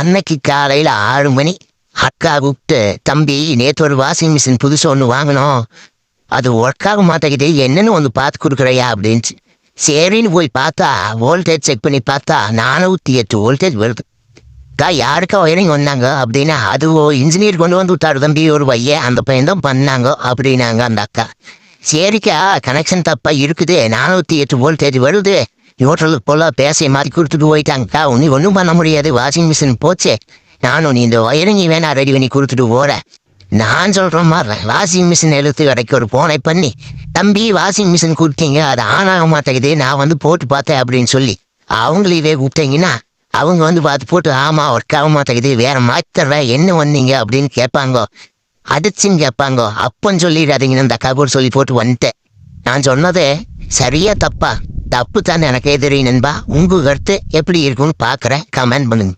அன்னைக்கு காலையில் 6 மணி அக்கா கூப்பிட்டு, தம்பி நேற்று ஒரு வாஷிங் மிஷின் புதுசு ஒன்று வாங்கினோம், அது ஒர்க் ஆக மாட்டேங்குது, என்னன்னு ஒன்று பார்த்து கொடுக்குறையா அப்படின்ச்சு. சரின்னு போய் பார்த்தா வோல்டேஜ் செக் பண்ணி பார்த்தா 408 வோல்டேஜ் வருது. யாருக்கா ஒயரிங் வந்தாங்க அப்படின்னா, அது இன்ஜினியர் கொண்டு வந்து விட்டாரு தம்பி ஒரு பையன், அந்த பையன் தான் பண்ணாங்க அப்படின்னாங்க அந்த அக்கா. சரிக்கா கனெக்ஷன் தப்பா இருக்குது, 408 வோல்டேஜ் வருது, நியூட்ரலுக்கு போல பேச மாற்றி கொடுத்துட்டு போயிட்டாங்கக்கா, ஒன்றும் பண்ண முடியாது, வாஷிங் மிஷின் போச்சே, நானும் நீ இந்த ஒயரிங் வேணா ரெடி பண்ணி கொடுத்துட்டு போகிறேன். நான் சொல்கிற மாதிரி வாஷிங் மிஷின் எடுத்து கடைக்கு ஒரு போனை பண்ணி, தம்பி வாஷிங் மிஷின் கொடுத்தீங்க, அது ஆன் ஆக மாட்டேங்குது, நான் வந்து போட்டு பார்த்தேன் அப்படின்னு சொல்லி அவங்களே கூப்பிட்டீங்கன்னா அவங்க வந்து பார்த்து போட்டு, ஆமாம் ஒர்க் ஆக மாட்டேங்குது, வேற மாத்திரேன், என்ன வந்தீங்க அப்படின்னு கேட்பாங்க, அடிச்சுன்னு கேட்பாங்க. அப்பன்னு சொல்லிடாதீங்கன்னு அந்த அக்கா கூட சொல்லி போட்டு வந்துட்டேன். நான் சொன்னதே சரியா தப்பா? தப்பு தானே எனக்கே தெரியும் நண்பா. உங்கள் கருத்து எப்படி இருக்குன்னு பார்க்குறேன், கமெண்ட் பண்ணுங்க.